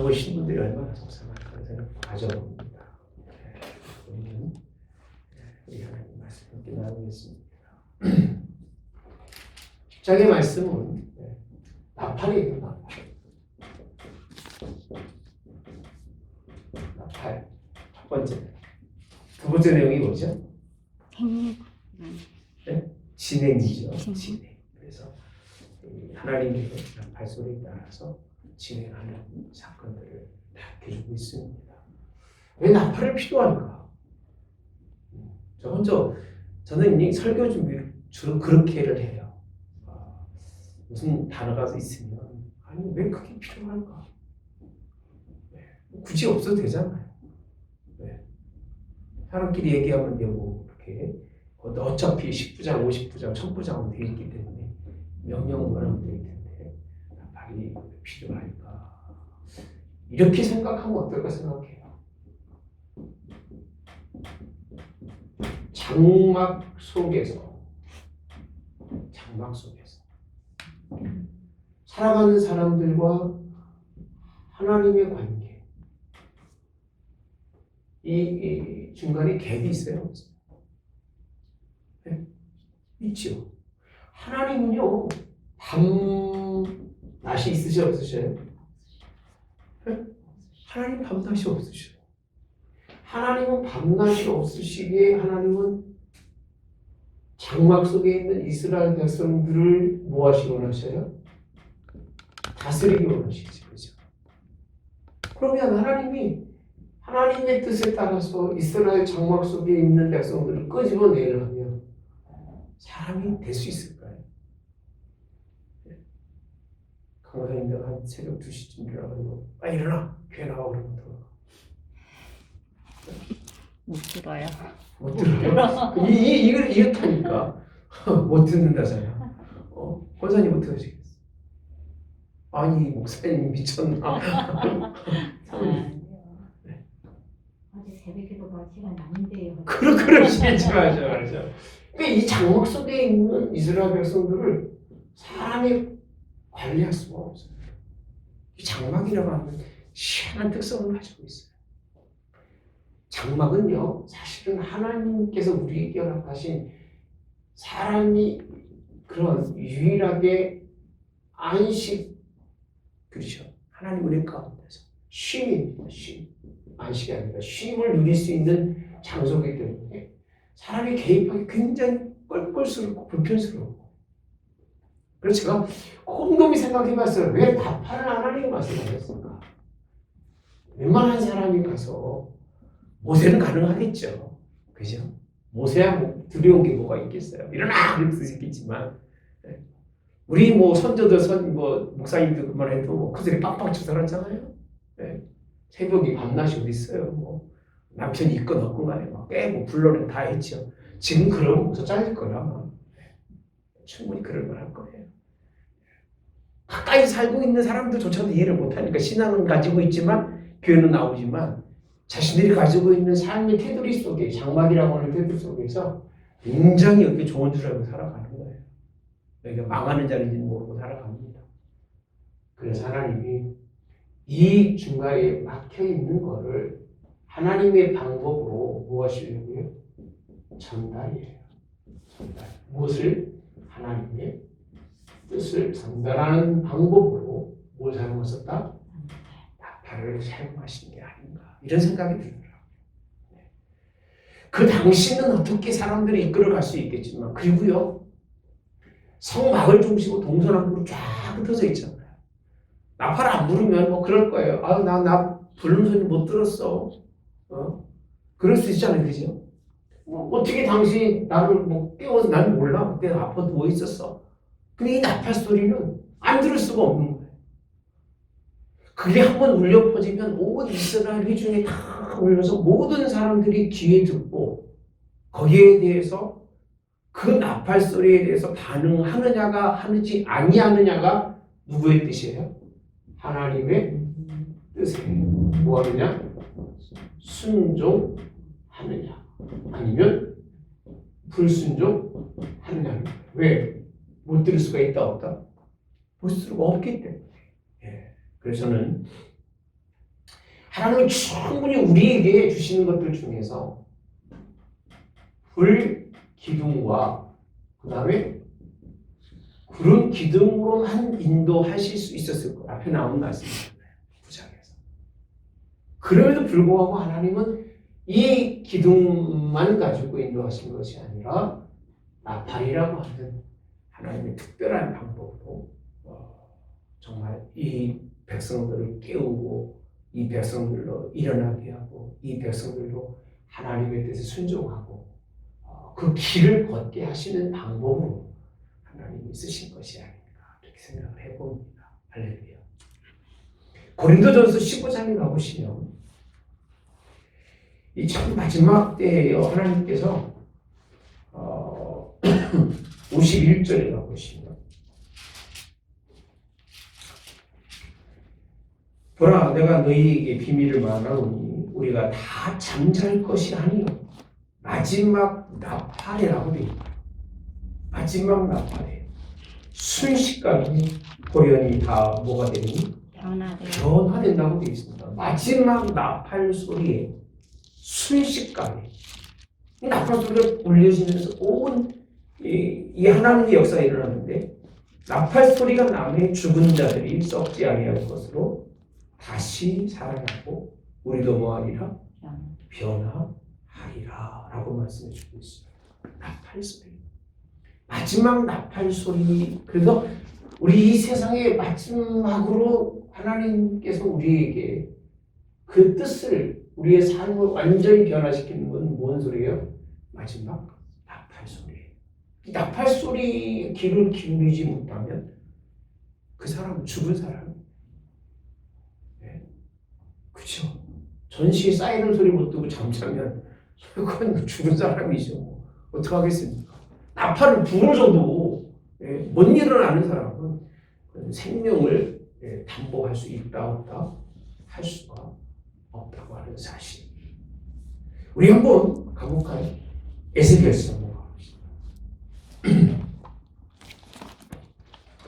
적으신 분들이 얼마나 속상할까 저는 가져봅니다. 우리는 우리 하나님 말씀 함께 나누겠습니다. 10장의 말씀은 나팔이에요. 나팔. 첫 번째. 두 번째 내용이 뭐죠? 네? 진행이죠. 진행. 그래서 하나님의 나팔 소리에 따라서 진행하는 사건들을 다뤄주고 있습니다. 왜 나팔을 필요할까? 저는 이 설교 준비를 주로 그렇게를 해요. 무슨 단어가 있으면 아니 왜 그게 필요할까? 굳이 없어도 되잖아요. 사람끼리 얘기하면 되고 이렇게 어차피 10부장, 50부장, 1000부장은 되어 있기 때문에 명령만 하면 되기 때문에 나팔이 필요할까? 이렇게 생각하면 어떨까 생각해요. 장막 속에서 살아가는 사람들과 하나님의 관계, 이 중간에 갭이 있어요. 네? 있죠. 하나님은요, 밤낮이 있으셔 없으셔요? 네? 하나님 밤낮이 없으셔요. 하나님은 밤낮이 없으시기에 하나님은 장막 속에 있는 이스라엘 백성들을 뭐 하시기 원하셔요? 다스리기 원하시지, 그죠? 그러면 하나님의 뜻에 따라서 이스라엘 장막 속에 있는 백성들을 끄집어내려면 사람이 될 수 있을까요? 강사님들 한 새벽 2시쯤 일어나고 일어나! 교회 나와 그러면 들어가. 못 들어요. 못 들어요? 이렇다니까. 못 듣는다잖아. 권사님 어떻게 하시겠어? 아니 목사님 미쳤나? 어제 새벽에도 시간 아닌데요. 그러시지 마죠. 이 장막 속에 있는 이스라엘 백성들을 사람이 관리할 수가 없어요. 이 장막이라고 하는 희한한 특성을 가지고 있어요. 장막은요, 사실은 하나님께서 우리에게 허락하신 사람이 그런 유일하게 안식, 그렇죠. 하나님 은혜 가운데서 쉼입니다. 쉼. 안식이 아니라 쉼을 누릴 수 있는 장소이기 때문에 사람이 개입하기 굉장히 껄껄스럽고 불편스러워. 그래서 제가 곰곰이 생각해봤어요. 왜 나팔을 하나님이 말씀하셨을까? 웬만한 사람이 가서 모세는 가능하겠죠. 그죠? 모세야 두려운 게 뭐가 있겠어요. 일어나! 그럴 수 있겠지만 우리 선조들, 목사님들 그만해도 그들이 빵빵 쳐 살았잖아요. 새벽이 밤낮이 어디 있어요. 남편이 있건 없건 간에 깨고 불러내 다 했죠. 지금 그러면 목사 잘릴 거야. 충분히 그럴 만할 거예요. 가까이 살고 있는 사람들조차도 이해를 못하니까 신앙은 가지고 있지만 교회는 나오지만 자신들이 가지고 있는 삶의 테두리 속에 장막이라고 하는 테두리 속에서 굉장히 여기 좋은 줄 알고 살아가는 거예요. 여기가 망하는 자리인지 모르고 살아갑니다. 그래서 하나님이 이 중간에 막혀 있는 거를 하나님의 방법으로 무엇이냐고요? 전달이에요. 전달. 무엇을? 하나님의 뜻을 전달하는 방법으로 뭘 사용하셨다? 나팔을 사용하신 게 아닌가 이런 생각이 들더라고요. 그 당시는 어떻게 사람들이 이끌어갈 수 있겠지만 그리고요 성막을 중심으로 동서남북으로 쫙 흩어져 있잖아요. 나팔 안 부르면 그럴 거예요. 나 부르는 소리 못 들었어. 그럴 수 있잖아요, 그죠? 어떻게 당시 나를 깨워서 나는 몰라. 그때 아파 누워 있었어. 근데 이 나팔 소리는 안 들을 수가 없는 거예요. 그게 한번 울려 퍼지면 온 이스라엘 회중에 다 울려서 모든 사람들이 귀에 듣고 거기에 대해서 그 나팔 소리에 대해서 반응하느냐가 하는지 아니하느냐가 누구의 뜻이에요? 하나님의 뜻이에요. 뭐 하느냐? 순종하느냐 아니면 불순종하느냐. 왜? 못 들을 수가 있다 없다? 못 들을 수가 없기 때문에. 그래서 저는 하나님은 충분히 우리에게 주시는 것들 중에서 불 기둥과 그 다음에 그런 기둥으로만 인도하실 수 있었을 것. 앞에 나온 말씀입니다. 9장에서. 그럼에도 불구하고 하나님은 이 기둥만 가지고 인도하신 것이 아니라 나팔이라고 하는 하나님의 특별한 방법으로 정말 이 백성들을 깨우고 이 백성들로 일어나게 하고 이 백성들로 하나님의 뜻에 순종하고 그 길을 걷게 하시는 방법으로 하나님이 쓰신 것이 아닌가 이렇게 생각을 해봅니다. 할렐루야. 고린도전서 15장에 가보시면 이 참 마지막 때에요. 하나님께서 51절에 가보시면 보라 내가 너희에게 비밀을 말하노니 우리가 다 잠잘 것이 아니요 마지막 나팔이라고 되어 있다. 마지막 나팔에 순식간에 고련이 다 뭐가 되니? 변화된다고 되어 있습니다. 마지막 나팔 소리에 순식간에 이 나팔 소리가 울려지면서 온 이 하나님의 역사가 일어났는데 나팔 소리가 나면 죽은 자들이 썩지 아니할 것으로 다시 살아나고 우리도 뭐하리라? 변화하리라 라고 말씀해 주고 있어요. 나팔 소리 마지막 나팔 소리. 그래서 우리 이 세상의 마지막으로 하나님께서 우리에게 그 뜻을 우리의 삶을 완전히 변화시키는 건 뭔 소리예요? 마지막 나팔 소리예요. 이 나팔 소리에 귀를 기울이지 못하면 그 사람은 죽은 사람. 네. 그렇죠. 전시에 사이렌 소리 못 듣고 잠자면 그건 죽은 사람이죠. 어떻게 하겠습니까? 나팔을 부르셔도 못 일어나는 사람은 생명을 담보할 수 있다 없다 할 수가 없다고 하는 사실. 우리 한번 가볼까요? 에스겔서 한번 가봅시다.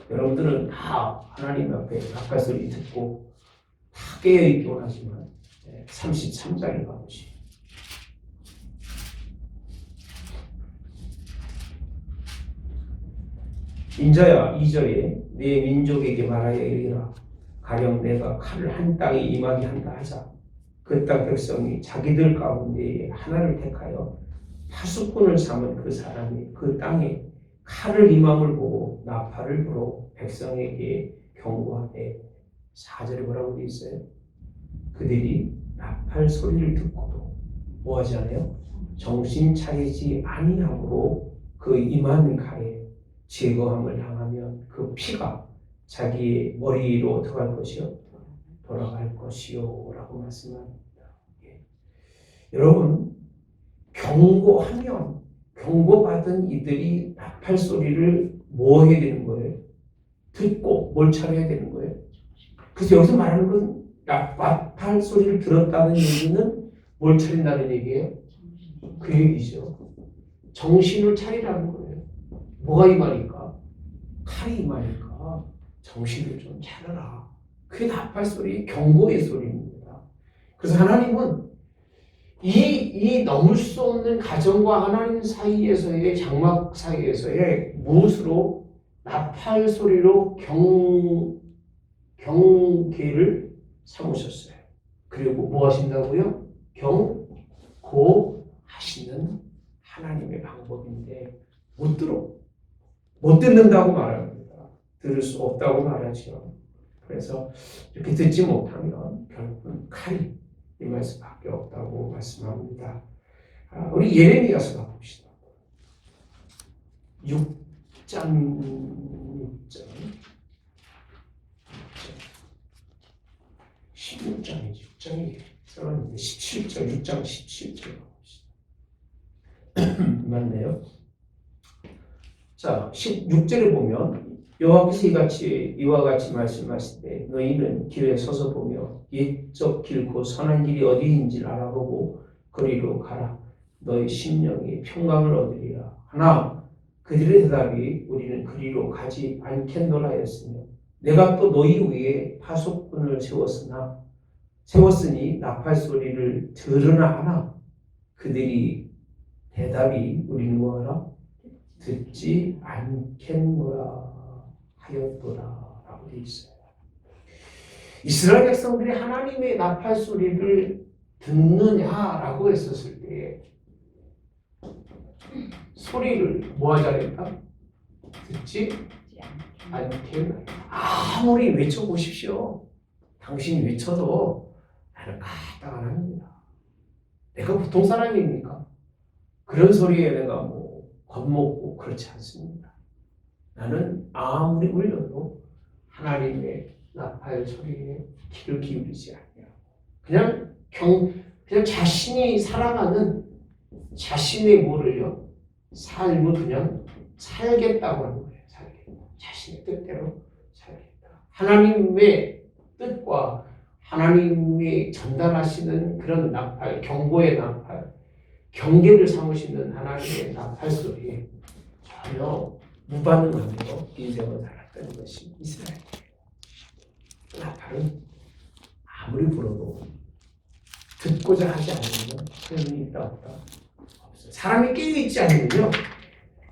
여러분들은 다 하나님 앞에 나팔 소리 듣고 다 깨어있기 원하지만 33장에 가보시죠. 인자야 2절에 내 민족에게 말하여 이르라 가령 내가 칼을 한 땅에 임하게 한다 하자 그 땅 백성이 자기들 가운데 하나를 택하여 파수꾼을 삼은 그 사람이 그 땅에 칼을 임함을 보고 나팔을 불어 백성에게 경고하되 4절에 뭐라고 되어 있어요? 그들이 나팔 소리를 듣고도 뭐하지 않아요? 정신 차리지 아니함으로 그 임하는 칼에 제거함을 당하면 그 피가 자기의 머리로 어떻게 할 것이요? 돌아갈 것이요 라고 말씀합니다. 예. 여러분 경고하면 경고받은 이들이 나팔 소리를 뭐 해야 되는 거예요? 듣고 뭘 차려야 되는 거예요? 그래서 여기서 말하는 건 나팔 소리를 들었다는 얘기는 뭘 차린다는 얘기예요? 그 얘기죠. 정신을 차리라는 거예요. 뭐가 이 말일까? 칼이 이 말일까? 정신을 좀 차려라. 그게 나팔 소리, 경고의 소리입니다. 그래서 하나님은 이 넘을 수 없는 가정과 하나님 사이에서의 장막 사이에서의 무엇으로 나팔 소리로 경계를 삼으셨어요. 그리고 뭐 하신다고요? 경고하시는 하나님의 방법인데 못 듣는다고 말합니다. 들을 수 없다고 말하죠. 그래서 이렇게 듣지 못하면 결국은 칼이 임할 수밖에 없다고 말씀합니다. 우리 예레미야서 가봅시다. 6장 16장이지 6장이 써놨는데 17절 6장 17절 가봅시다. 맞네요. 자 16절에 보면 여호와께서 이와 같이 말씀하시되 너희는 길에 서서 보며 옛적 길고 선한 길이 어디인지 알아보고 그리로 가라. 너희 심령이 평강을 얻으리라. 하나 그들의 대답이 우리는 그리로 가지 않겠노라 하였으며 내가 또 너희 위에 파수꾼을 세웠으나 세웠으니 나팔 소리를 들으나 하나 그들이 대답이 우리는 뭐하라? 듣지 않겠노라 하였더라 라고 되어 있어요. 이스라엘 백성들이 하나님의 나팔 소리를 듣느냐라고 했었을 때 소리를 뭐 하자 그랬다? 듣지 않겠노라. 아무리 외쳐보십시오. 당신이 외쳐도 나는 까딱 안 합니다. 내가 보통 사람입니까? 그런 소리에 내가 뭐 겁먹고 그렇지 않습니다. 나는 아무리 울려도 하나님의 나팔 소리에 귀를 기울이지 않냐. 그냥 자신이 살아가는 자신의 뭐를요? 삶을 그냥 살겠다고 하는 거예요. 살겠다. 자신의 뜻대로 살겠다. 하나님의 뜻과 하나님이 전달하시는 그런 나팔, 경고의 나팔, 경계를 삼으시는 하나님의 나팔 소리에 전혀 무반응하며 인생을 살았던 것이 이스라엘이에요. 나팔은 아무리 불어도 듣고자 하지 않으면 소용이 있다 없다 없어요. 사람이 깨어있지 않으면요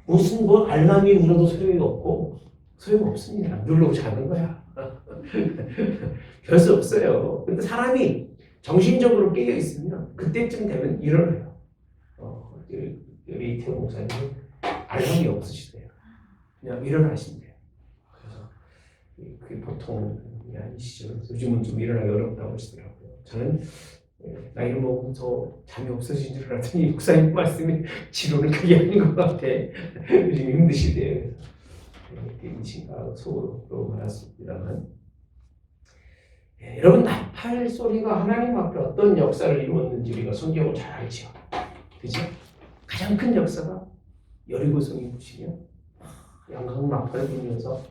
무슨 뭐 알람이 울어도 소용이 없고 소용없습니다. 누르고 자는 거야. 별 수 없어요. 근데 사람이 정신적으로 깨어있으면 그때쯤 되면 일어나요. 우리 이태호 목사님 알람이 없으시대요. 그냥 일어나신대요. 그래서 그게 보통 아니시죠. 요즘은 좀 일어나기 어렵다고 하시더라고요. 저는 나이를 먹으면 더 잠이 없어진 줄 알았더니 목사님 말씀이 지로는 그게 아닌 것 같아. 요즘 힘드시대요. 인신과 속으로 말았습니다만 여러분 나팔 소리가 하나님 앞에 어떤 역사를 이루었는지 우리가 성경을 잘 알죠. 그죠? 가장 큰 역사가 여리고성이 부시며 양강 나팔을 불면서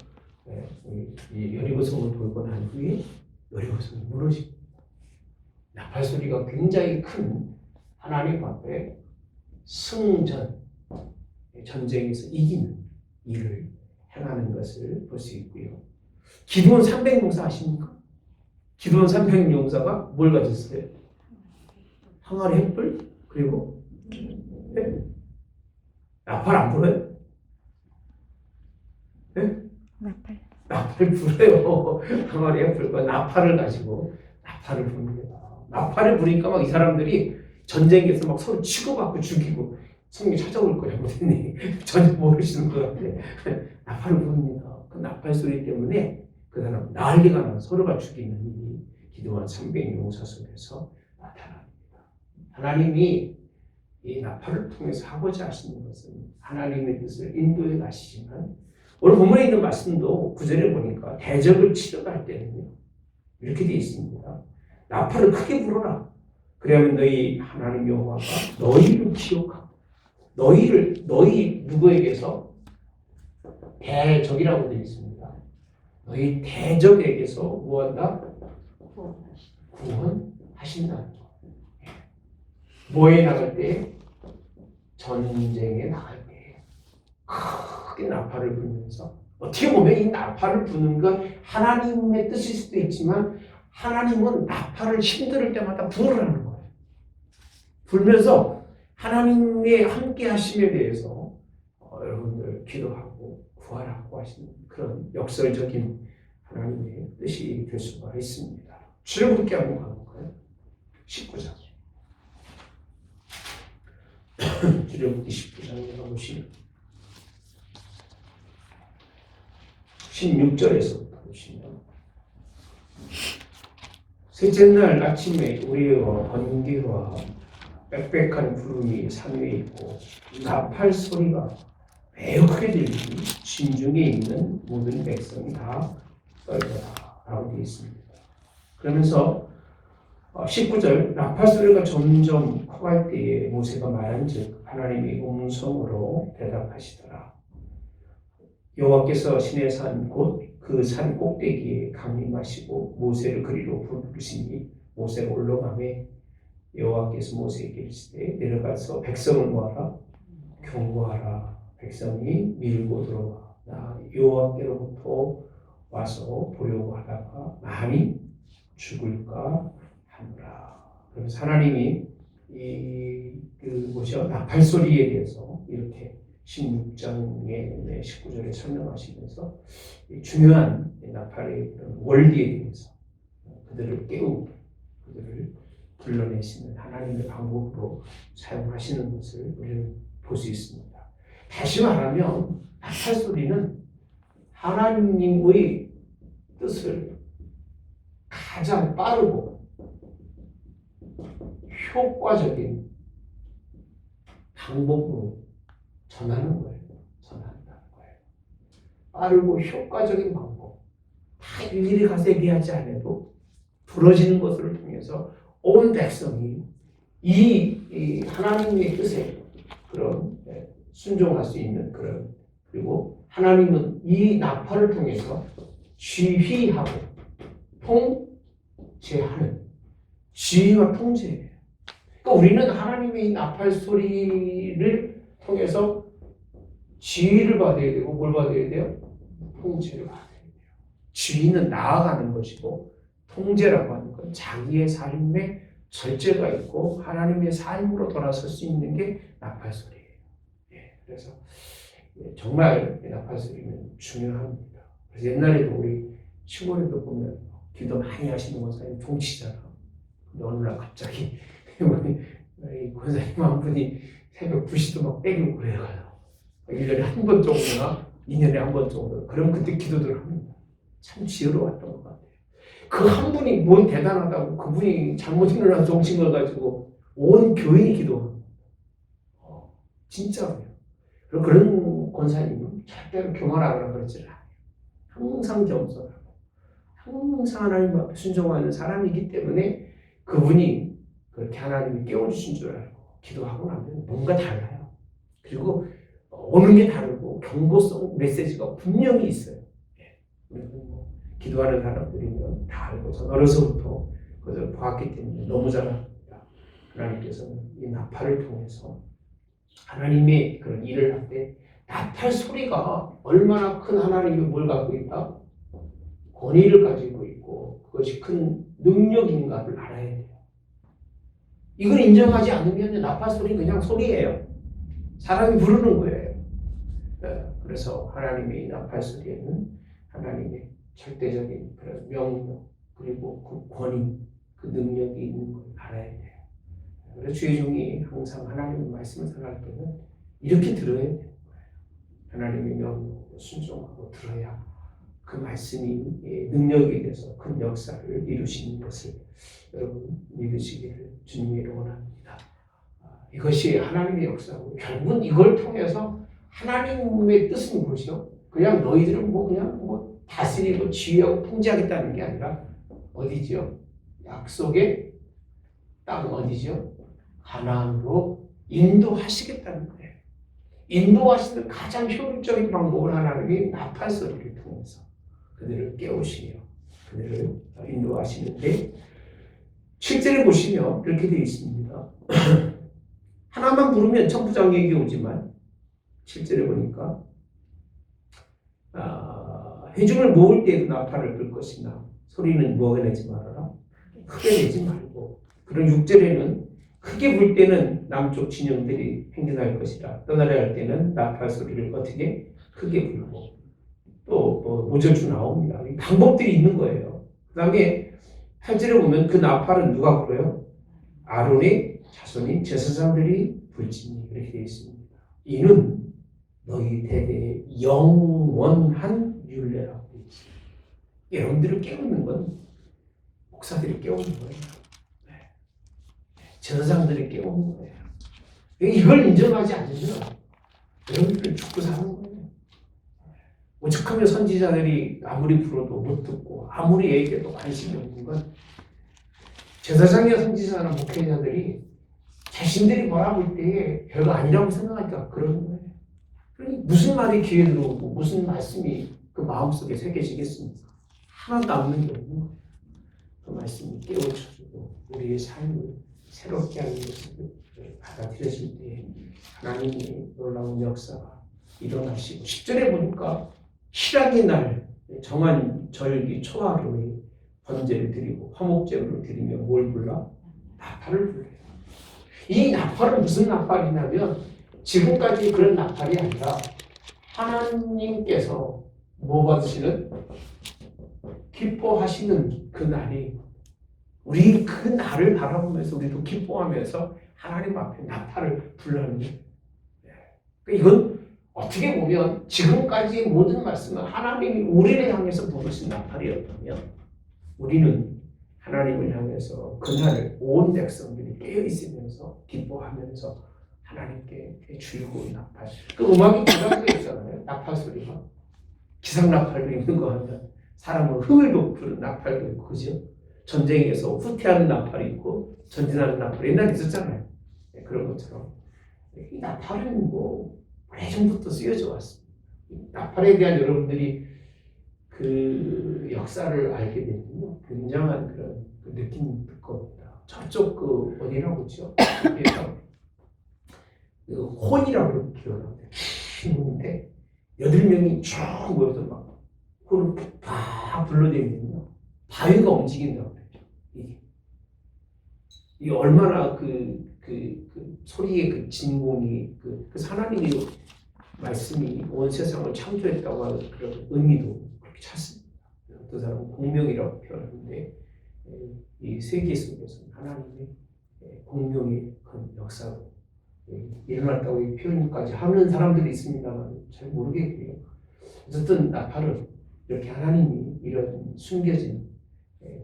이 여리고성을 돌고 난 후에 여리고성이 무너집니다. 나팔 소리가 굉장히 큰 하나님 앞에 승전, 전쟁에서 이기는 일을 행하는 것을 볼 수 있고요. 기드온 300용사 아십니까? 기드온 300용사가 뭘 가졌어요? 항아리 횃불 그리고 네? 나팔 안 불어요? 네? 나팔 불어요. 항아리 횃불과 나팔을 가지고 나팔을 부릅니다. 나팔을 부니까 막 이 사람들이 전쟁에서 막 서로 치고받고 죽이고 성경 찾아올 거예요. 전혀 모르시는 것 같아. 나팔을 부릅니다. 그 나팔 소리 때문에 그 사람 난리가 나 서로가 죽이는 일이 기드온 300용사 속에서 나타납니다. 하나님이 이 나팔을 통해서 하고자 하시는 것은 하나님의 뜻을 인도해 가시지만 오늘 본문에 있는 말씀도 9절에 보니까 대적을 치러갈 때는요 이렇게 되어 있습니다. 나팔을 크게 불어라. 그러면 너희 하나님 여호와가 너희를 기억하고 너희 누구에게서 대적이라고 되어 있습니다. 너희 대적에게서 무한다 구원하신다는 거. 뭐에 나갈 때? 전쟁에 나갈 때 크게 나팔을 불면서 어떻게 보면 이 나팔을 부는 건 하나님의 뜻일 수도 있지만 하나님은 나팔을 힘들 때마다 부으라는 거예요. 불면서 하나님의 함께 하심에 대해서 여러분들 기도하고 구하라고 하시는 그런 역설적인 하나님의 뜻이 될 수가 있습니다. 출애굽기 한번 가볼까요? 19장. 출애굽기 19장에 가보시면 16절에서부터 보시면 셋째 날 아침에 우리와 번개와 빽빽한 구름이 산 위에 있고 나팔 소리가 매우 크게 들리니 진중에 있는 모든 백성이 다 떨더라 라고 되어 있습니다. 그러면서 19절 나팔 소리가 점점 커갈 때에 모세가 말한즉 하나님이 음성으로 대답하시더라. 여호와께서 시내 산 곧 그 산 꼭대기에 강림하시고 모세를 그리로 부르시니 모세가 올라가매 여호와께서 모세에게 이르시되 내려가서 백성을 모아라 경고하라. 백성이 밀고 들어와 나 여호와께로부터 와서 보려고 하다가 많이 죽을까 그래서 하나님이 나팔 소리에 대해서 이렇게 16장의 19절에 설명하시면서 이 중요한 나팔의 그런 원리에 대해서 그들을 깨우고 그들을 불러내시는 하나님의 방법으로 사용하시는 것을 우리는 볼 수 있습니다. 다시 말하면 나팔 소리는 하나님의 뜻을 가장 빠르고 효과적인 방법으로 전하는 거예요. 전한다는 거예요. 빠르고 효과적인 방법. 다 일일이 가서 얘기하지 않아도 부러지는 것을 통해서 온 백성이 이 하나님의 뜻에 그런 순종할 수 있는 그런, 그리고 하나님은 이 나팔을 통해서 지휘하고 통제하는, 지휘와 통제예요. 그러니까 우리는 하나님의 이 나팔 소리를 통해서 지휘를 받아야 되고 뭘 받아야 돼요? 통제를 받아야 돼요. 지휘는 나아가는 것이고 통제라고 하는 건 자기의 삶에 절제가 있고 하나님의 삶으로 돌아설 수 있는 게 나팔 소리예요. 그래서 정말 나팔 소리는 중요합니다. 그래서 옛날에도 우리 시골에도 보면 기도 많이 하시는 권사님 종치잖아. 근데 어느 날 갑자기 권사님 한 분이 새벽 2시도 막 때리고 그래요. 1년에 한 번 정도나 2년에 한 번 정도. 그럼 그때 기도를 합니다. 참 지혜로웠던 것 같아요. 그 한 분이 뭔 대단하다고 그분이 잘못 일어나서 종친 걸 가지고 온 교인이 기도합니다. 진짜로요. 그리고 그런 권사님은 절대로 교만하거나 그러지 않아요. 항상 겸손하고 항상 하나님 앞에 순종하는 사람이기 때문에 그분이 그렇게 하나님이 깨워주신 줄 알고 기도하고 나면 뭔가 달라요. 그리고 오는 게 다르고 경고성 메시지가 분명히 있어요. 기도하는 사람들이면 다 알고 전 어려서부터 그것을 보았기 때문에 너무 잘 압니다. 하나님께서는 이 나팔을 통해서 하나님의 그런 일을 할 때 나팔 소리가 얼마나 큰 하나님의 뭘 갖고 있다? 권위를 가지고 있고 그것이 큰 능력인가를 알아야 돼요. 이걸 인정하지 않으면 나팔 소리 그냥 소리예요. 사람이 부르는 거예요. 그래서 하나님의 나팔 소리에는 하나님의 절대적인 그런 명령 그리고 그 권위, 그 능력이 있는 걸 알아야 돼요. 그래서 주의 종이 항상 하나님의 말씀을 전할 때는 이렇게 들어야 되는 거예요. 하나님의 명령을 순종하고 들어야 그 말씀이 능력에 대해서 큰 역사를 이루시는 것을 여러분 믿으시기를 주님으로 원합니다. 이것이 하나님의 역사고 결국은 이걸 통해서 하나님의 뜻은 뭐죠? 그냥 너희들은 그냥 다스리고 지휘하고 통제하겠다는 게 아니라 어디죠? 약속의 땅 어디죠? 가나안으로 인도하시겠다는 거예요. 인도하시는 가장 효율적인 방법을 하나님이 나팔 소리를 통해서 그들을 깨우시며 그들을 인도하시는데 7절에 보시면 이렇게 되어 있습니다. 하나만 부르면 천부장에게 오지만 7절에 보니까 회중을 모을 때에도 나팔을 불 것이나 소리는 무하게 내지 말아라. 크게 내지 말고. 그런 6절에는 크게 불 때는 남쪽 진영들이 행진할 것이라 떠나려 할 때는 나팔 소리를 어떻게 크게 불고 또 5절 나옵니다. 이 방법들이 있는 거예요. 그 다음에 8절에 보면 그 나팔은 누가 불어요? 아론의 자손인 제사장들이 불지니 이렇게 되어 있습니다. 이는 너희 대대의 영원한 율례라고 되어 있습니다. 여러분들을 깨우는 건 목사들이 깨우는 거예요. 제사장들이 깨우는 거예요. 이걸 인정하지 않으면 여러분들은 죽고 사는 거예요. 오죽하면 선지자들이 아무리 불어도 못 듣고 아무리 얘기해도 관심이 없는 건 제사장이나 선지자나 목회자들이 자신들이 뭐라고 할 때에 별거 아니라고 생각하니까 그러는 거예요. 그러니 무슨 말이 귀에 들어오고 무슨 말씀이 그 마음속에 새겨지겠습니까? 하나도 남는 게 없는 거예요. 그 말씀이 깨우쳐주고 우리의 삶을 새롭게 하는 것을 받아들여질 때 하나님의 놀라운 역사가 일어나시고 10절에 보니까 희락의 날 정한 절기 초하루에 번제를 드리고 화목제물을 드리며 뭘 불러? 나팔을 불러요. 이 나팔은 무슨 나팔이냐면 지금까지 그런 나팔이 아니라 하나님께서 뭐 받으시는? 기뻐하시는 그 날이 우리 그 날을 바라보면서 우리도 기뻐하면서 하나님 앞에 나팔을 불러는 거예요. 이건 어떻게 보면 지금까지 모든 말씀은 하나님이 우리를 향해서 부르신 나팔이었다면 우리는 하나님을 향해서 그날을 온 백성들이 깨어 있으면서 기뻐하면서 하나님께 즐거운 나팔. 그 음악이 두 가지가 있잖아요. 나팔 소리가 기상 나팔도 있는 거 하면 사람을 흥을 돋구는 나팔도 있고 그죠? 전쟁에서 후퇴하는 나팔이 있고 전진하는 나팔이 옛날에 있었잖아요. 네, 그런 것처럼 이 나팔은 뭐 오래전부터 쓰여져 왔습니다. 나팔에 대한 여러분들이 그 역사를 알게 되면요 굉장한 그런 그 느낌이 들 겁니다. 저쪽 그 어디라고 그러죠? 여기에서 그 혼이라고 기억하는데 혼인데 8명이 쭉 모여서 막 혼을 팍 불러대면요 바위가 움직인다고 그러죠. 이게 얼마나 그 소리의 그 진공이 그래서 하나님이 말씀이 온 세상을 창조했다고 하는 그런 의미도 그렇게 찾습니다. 어떤 사람은 공명이라고 표현하는데 이 세계 속에서는 하나님의 공명의 큰 역사로 일어났다고 이 표현까지 하는 사람들이 있습니다만 잘 모르겠고요. 어쨌든 나팔은 이렇게 하나님이 이런 숨겨진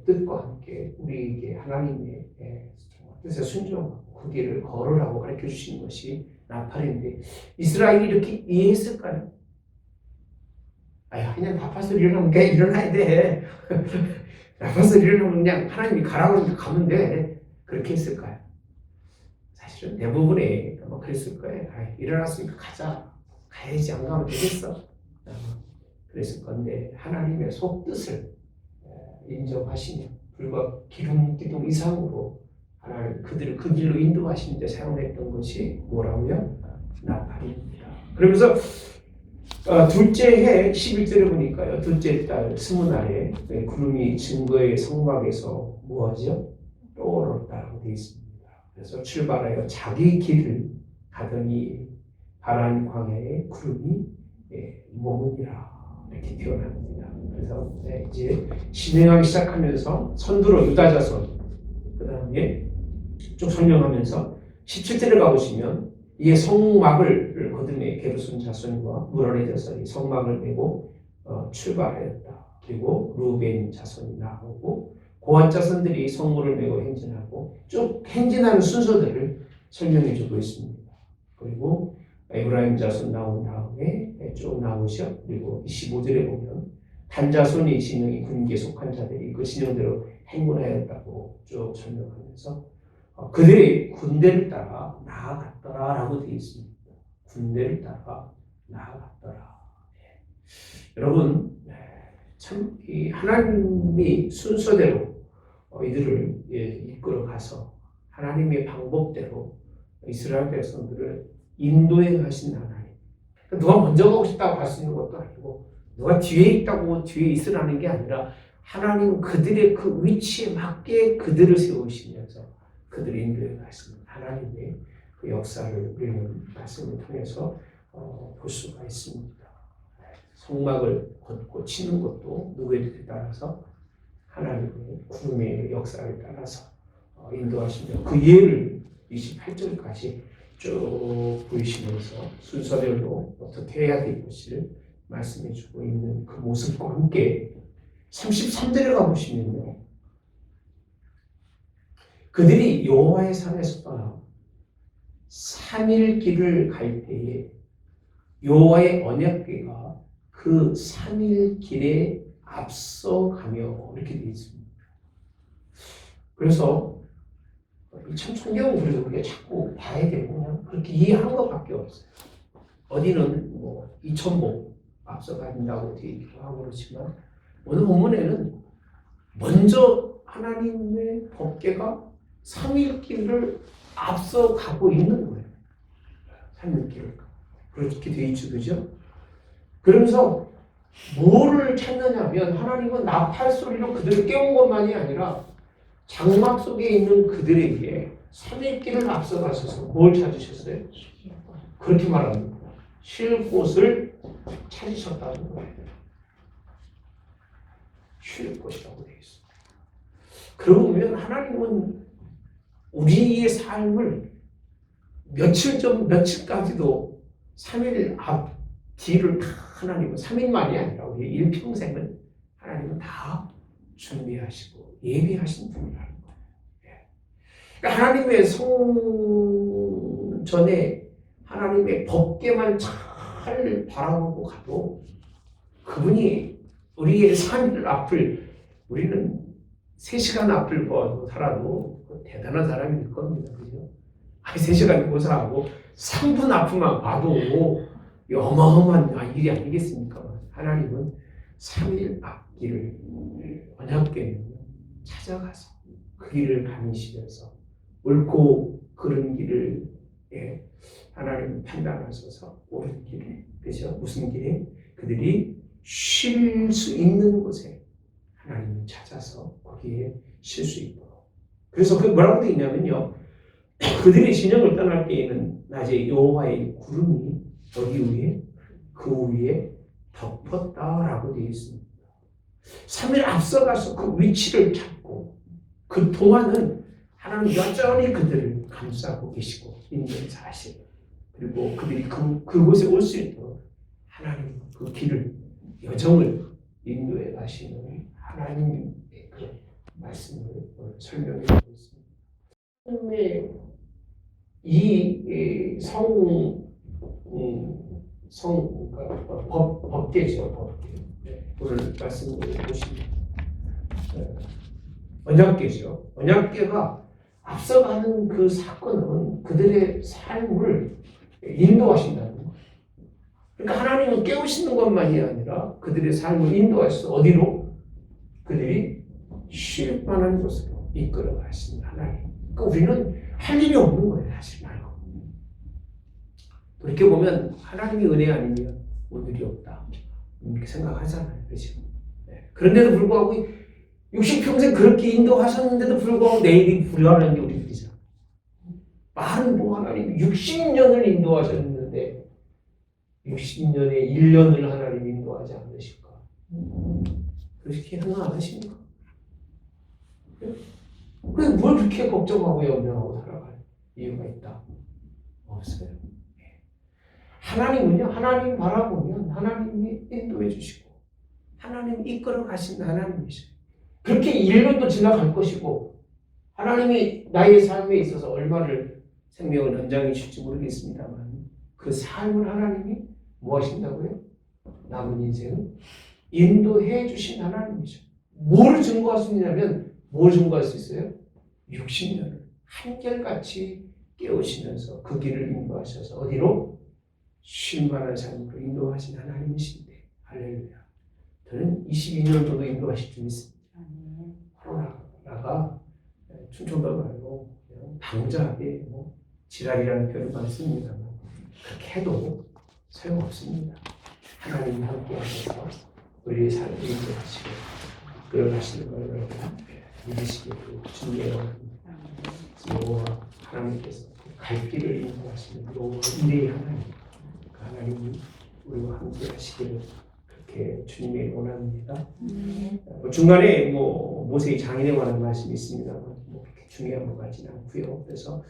뜻과 함께 우리에게 하나님의 뜻에 순종하고 그 길을 걸으라고 가르쳐 주시는 것이 나팔인데 이스라엘이 이렇게 이해했을까요? 아야 그냥 나팔 소리 일어나면 그냥 일어나야 돼. 나팔 소리 일어나면 그냥 하나님이 가라고 하면 가면 돼. 그렇게 했을까요? 사실은 대부분의 아마 그랬을 거예요. 일어났으니까 가자. 가야지 안 가면 되겠어. 그랬을 건데 하나님의 속뜻을 인정하시며 불과 기둥 이상으로 하나님 그들을 그 길로 인도하시는 데 사용했던 것이 뭐라고요? 나팔입니다. 그러면서 둘째 해 11절에 보니까요. 둘째 달 스무날에 구름이 증거의 성막에서 뭐하죠? 떠오르다라고 되어 있습니다. 그래서 출발하여 자기 길을 가더니 파란 광야에 구름이 머무니라 이렇게 표현합니다. 그래서 이제 진행하기 시작하면서 선두로 유다 자손 그 다음에 쭉 설명하면서 17절에 가보시면 이게 성막을 거듭내 게르손 자손과 물원의 자손이 성막을 메고 출발하였다. 그리고 루벤 자손이 나오고 고핫 자손들이 성물을 메고 행진하고 쭉 행진하는 순서들을 설명해주고 있습니다. 그리고 에브라임 자손 나온 다음에 쭉 나오죠. 그리고 25절에 보면 단 자손의 진영이 군기에 속한 자들이 그 진영대로 행군하였다고 쭉 설명하면서 그들이 군대를 따라 나아갔더라라고 되어 있습니다. 군대를 따라 나아갔더라. 여러분 참 이 하나님이 순서대로 이들을 이끌어 가서 하나님의 방법대로 이스라엘 백성들을 인도해 가신 하나님. 누가 먼저 가고 싶다고 갈 수 있는 것도 아니고 누가 뒤에 있다고 뒤에 있으라는 게 아니라 하나님은 그들의 그 위치에 맞게 그들을 세우시면서 그들을 인도해 가시는 하나님의 그 역사를 우리는 말씀을 통해서 볼 수가 있습니다. 성막을 걷고 치는 것도 누구에게 따라서 하나님의 구름의 역사를 따라서 인도하시며 그 예를 28절까지 쭉 보이시면서 순서대로 어떻게 해야 될 것을 말씀해주고 있는 그 모습과 함께 33절에 가보시면요. 그들이 여호와의 산에서 떠나 3일 길을 갈 때에 여호와의 언약궤가 그 3일 길에 앞서가며 이렇게 되어 있습니다. 그래서 참 성경은 그래도 우리가 자꾸 봐야 되고 그냥 그렇게 이해하는 것밖에 없어요. 어디는 뭐 2000보 앞서간다고 되어 있기도 하고 그렇지만 오늘 본문에는 먼저 하나님의 법궤가 3일 길을 앞서가고 있는 거예요. 3일 길을 그렇게 되어 있죠, 그죠? 그러면서 뭐를 찾느냐면 하나님은 나팔 소리로 그들을 깨운 것만이 아니라 장막 속에 있는 그들에게 삼일길을 앞서가셔서 뭘 찾으셨어요? 그렇게 말합니다. 쉴 곳을 찾으셨다는 거예요. 쉴 곳이라고 되어 있어요. 그러고 보면 하나님은 우리의 삶을 며칠 전, 며칠까지도 3일 앞, 뒤를 다 하나님은 3일만이 아니라 우리 일평생을 하나님은 다 준비하시고 예비하신 분이라는 거예요. 그러니까 하나님의 성전에 하나님의 법궤만 잘 바라보고 가도 그분이 우리의 3일 앞을 우리는 3시간 앞을 보아도 살아도 대단한 사람일 겁니다. 그죠? 3시간 고사하고 3분 앞만 봐도 어마어마한 일이 아니겠습니까? 하나님은 3일 앞길을 언약궤는 찾아가서 그 길을 가시면서 옳고 그른 길을 하나님 판단하셔서 옳은 길을, 그죠? 무슨 길에? 그들이 쉴 수 있는 곳에 하나님을 찾아서 거기에 쉴 수 있도록. 그래서 그 뭐라고 되어 있냐면요. 그들이 진영을 떠날 때에는 낮에 여호와의 구름이 어디 위에? 그 위에 덮었다라고 되어 있습니다. 3일 앞서가서 그 위치를 찾고 그 동안은 하나님 여전히 그들을 감싸고 계시고 있는 사실, 그리고 그들이 그곳에 올 수 있도록 하나님 그 길을, 여정을 인도해 가시는 하나님의 그 말씀을 설명해 주고 있습니다. 하나님의 이 법계죠, 법계. 오늘 말씀을 보시면 언약궤죠. 언약궤가 앞서가는 그 사건은 그들의 삶을 인도하신다는 거예요. 그러니까 하나님은 깨우시는 것만이 아니라 그들의 삶을 인도하셔서 어디로? 그들이 쉴 만한 곳으로 이끌어 가시는 하나님. 그러니까 우리는 할 일이 없는 거예요, 사실 말고. 이렇게 보면 하나님의 은혜 아니면 오늘이 없다 이렇게 생각하잖아요, 그렇죠? 그런데도 불구하고 60평생 그렇게 인도하셨는데도 불구하고 내일이 불안한 게 우리들이잖아. 말은 뭐 하나님 60년을 인도하셨는데 60년에 1년을 하나님 인도하지 않으실까? 그렇게 생각 안 하십니까? 그래 뭘 그렇게 걱정하고 염려하고 살아갈 이유가 있다? 없어요. 하나님은요, 하나님 바라보면 하나님이 인도해 주시고 하나님 이끌어 가신 하나님이셔요. 그렇게 1년도 지나갈 것이고 하나님이 나의 삶에 있어서 얼마를 생명을 연장해 줄지 모르겠습니다만 그 삶을 하나님이 뭐 하신다고요? 남은 인생을 인도해 주신 하나님이죠. 뭐를 증거할 수 있냐면 뭘 증거할 수 있어요? 60년을 한결같이 깨우시면서 그 길을 인도하셔서 어디로? 쉴만한 삶으로 인도하신 하나님이신데 할렐루야. 저는 22년 정도 인도하실 줄 믿습니다. 코로나가 충청도 말고 방자하게 지랄이라는 표현을 많습니다만 그렇게 해도 소용없습니다. 하나님이 함께 하셔서 우리의 삶을 인도하시고 끌어가시는 걸 여러분 믿으시기를 주님의 원합니다. 여호와 하나님께서 갈 길을 인도하시는 여호와 인대의 하나님, 그 하나님이 우리와 함께 하시기를 그렇게 주님의 원합니다. 중간에 모세의 장인에 관한 말씀이 있습니다만 그렇게 중요한 것 같지는 않고요. 그래서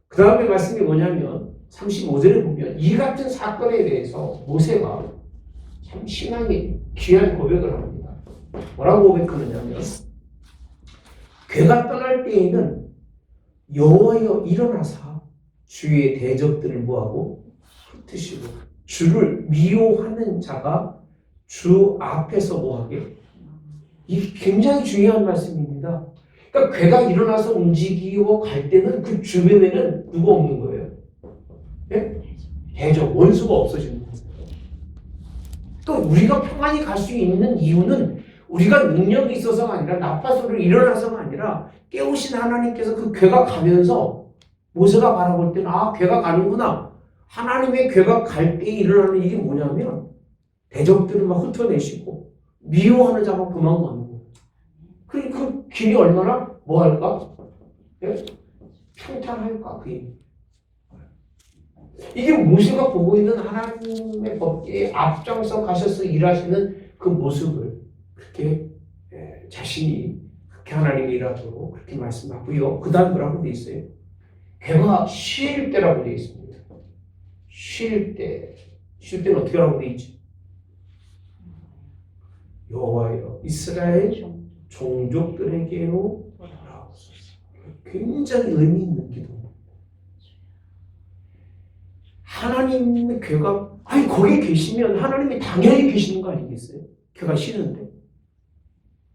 그 다음에 말씀이 뭐냐면 35절에 보면 이 같은 사건에 대해서 모세가 참 신앙의 귀한 고백을 합니다. 뭐라고 고백하느냐면 괴가 떠날 때에는 여호와여 일어나사 주의 대적들을 뭐하고 흩으시고 주를 미워하는 자가 주 앞에서 뭐하게? 이게 굉장히 중요한 말씀입니다. 그러니까 괴가 일어나서 움직이고 갈 때는 그 주변에는 누가 없는 거예요? 네? 대적, 원수가 없어지는 거예요. 또 우리가 평안히 갈 수 있는 이유는 우리가 능력이 있어서가 아니라 나빠서로 일어나서가 아니라 깨우신 하나님께서 그 괴가 가면서 모세가 바라볼 때는 아 괴가 가는구나. 하나님의 괴가 갈 때 일어나는 일이 뭐냐면 대적들을 막 흩어내시고 미워하는 자가 도망가는 거예요. 그 길이 얼마나 뭐 할까? 예? 평탄할까? 그 힘. 이게 모세가 보고 있는 하나님의 법계에 앞장서 가셔서 일하시는 그 모습을 그렇게 자신이 그렇게 하나님이 일하도록 그렇게 말씀하고요. 그 다음 뭐라고 돼 있어요? 걔가 쉴 때라고 돼 있습니다. 쉴 때. 쉴 때는 어떻게 하라고 돼 있지? 여호와여 이스라엘 종족들에게로 돌아오소서. 굉장히 의미 있는 기도. 하나님의 괴가 아니 거기 계시면 하나님이 당연히 계시는 거 아니겠어요? 걔가 쉬는데.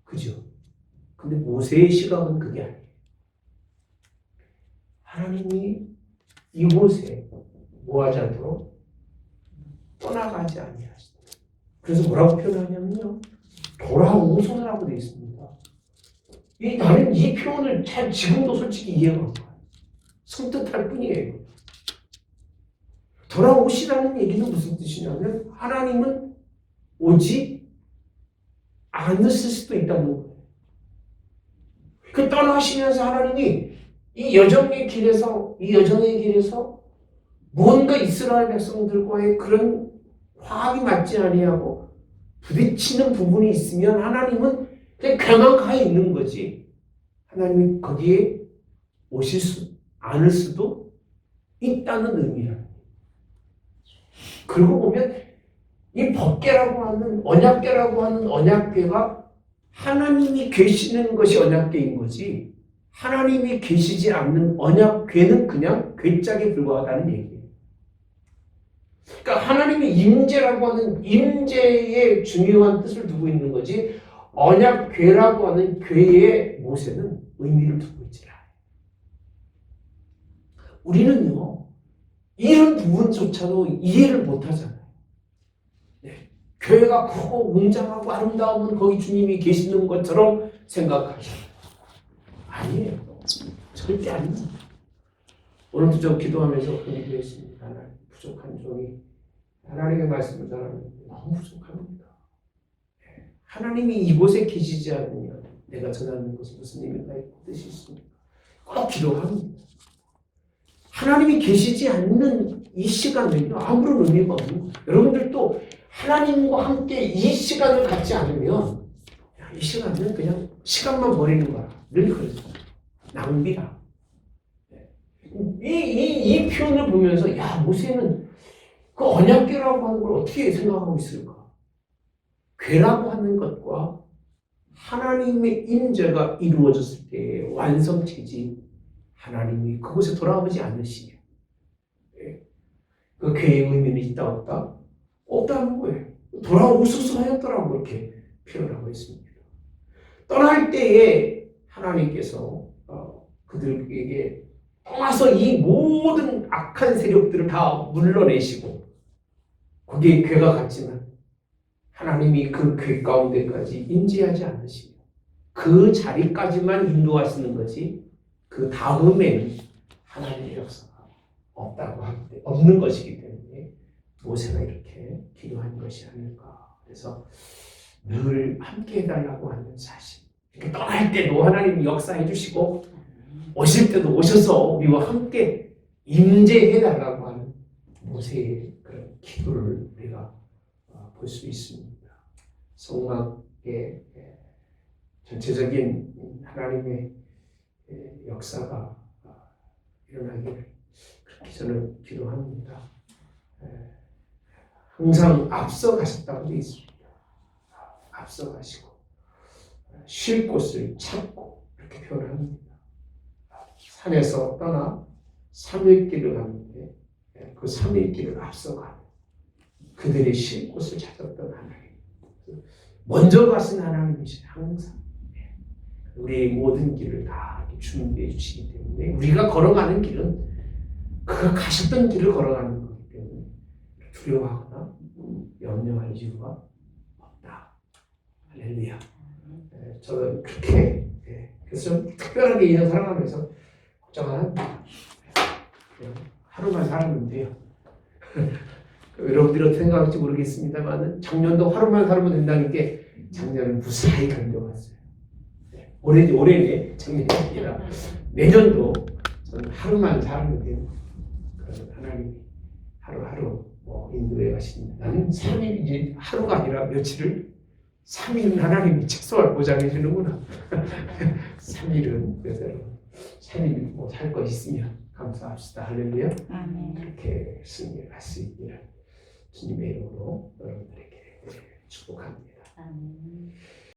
그죠? 근데 모세의 시각은 그게 아니에요. 하나님이 이곳에 뭐하지 않도록 떠나가지 아니하시다. 그래서 뭐라고 표현하냐면요. 돌아오소서라고 되어 있습니다. 나는 이 표현을 잘 지금도 솔직히 이해가 안 가요. 섬뜩할 뿐이에요. 돌아오시라는 얘기는 무슨 뜻이냐면 하나님은 오지 않으실 수도 있다는 거예요. 그 떠나시면서 하나님이 이 여정의 길에서 뭔가 이스라엘 백성들과의 그런 화합이 맞지 아니하고 부딪히는 부분이 있으면 하나님은 그냥 가만히 있는 거지. 하나님이 거기에 오실 수 않을 수도 있다는 의미라. 그러고 보면 이 법궤라고 하는 언약궤라고 하는 언약궤가 하나님이 계시는 것이 언약궤인 거지. 하나님이 계시지 않는 언약궤는 그냥 궤짝에 불과하다는 얘기예요. 그러니까 하나님의 임재라고 하는 임재의 중요한 뜻을 두고 있는 거지 언약궤라고 하는 궤의 모세는 의미를 두고 있지 않아요. 우리는요 이런 부분조차도 이해를 못하잖아요. 네. 교회가 크고 웅장하고 아름다우면 거기 주님이 계시는 것처럼 생각하잖아요. 아니에요. 절대 아닙니다. 오늘도 저 기도하면서 그 기도했습니다. 하나님 부족한 종이 하나님의 말씀을 전하는데 너무 부족합니다. 하나님이 이곳에 계시지 않으면 내가 전하는 것은 무슨 의미가 있고 뜻이 있습니까? 꼭 기도합니다. 하나님이 계시지 않는 이 시간은요 아무런 의미가 없는 거예요. 여러분들도 하나님과 함께 이 시간을 갖지 않으면 이 시간은 그냥 시간만 버리는 거야. 늘 그러죠. 낭비라. 이 표현을 보면서 야 모세는 그 언약궤라고 하는 걸 어떻게 생각하고 있을까? 궤라고 하는 것과 하나님의 임재가 이루어졌을 때의 완성체지 하나님이 그곳에 돌아오지 않으시면 그 궤의 의미는 있다 없다? 없다는 거예요. 돌아오소서 하였더라고 이렇게 표현하고 있습니다. 떠날 때에 하나님께서 그들에게 떠나서 이 모든 악한 세력들을 다 물러내시고 거기에 궤가 같지만 하나님이 그 궤 가운데까지 임재하지 않으시며 그 자리까지만 인도하시는 거지 그 다음에는 하나님의 역사가 없는 것이기 때문에 모세가 이렇게 기도한 것이 아닐까. 그래서 늘 함께 해달라고 하는 사실. 이렇게 떠날 때도 하나님이 역사해 주시고 오실 때도 오셔서 우리와 함께 임재해달라고 하는 모세의 그런 기도를 우리가 볼 수 있습니다. 성막의 전체적인 하나님의 역사가 일어나기를 그렇게 저는 기도합니다. 항상 앞서 가셨다고 되어 있습니다. 앞서 가시고 쉴 곳을 찾고 이렇게 표현합니다. 산에서 떠나 3일 길을 갔는데 그 3일 길을 앞서가는 그들의 쉴 곳을 찾았던 하나님. 먼저 가신 하나님이시죠. 항상 우리의 모든 길을 다 준비해 주시기 때문에 우리가 걸어가는 길은 그가 가셨던 길을 걸어가는 거기 때문에 두려워하거나 염려할 이유가 없다. 할렐루야. 저는 그렇게 그래서 좀 특별하게 인생 살아가면서 걱정 안 합니다. 그냥 하루만 살면 돼요. 여러분들이 어떻게 생각할지 모르겠습니다만 작년도 하루만 살면 된다는 게 작년은 무사히 견뎌왔어요. 올해네 작년이 아니라 내년도 저는 하루만 살면 되는 그런 하나님이 하루하루 인도해 가십니다. 나는 3일 이제 하루가 아니라 며칠을 3일은 하나님이 최소한 보장해 주는구나. 3일은 그래서 3일 살 거 있으면 감사합시다. 할렐루야. 아멘. 그렇게 승리를 할 수 있기를 주님의 이름으로 여러분들에게 축복합니다. 아멘.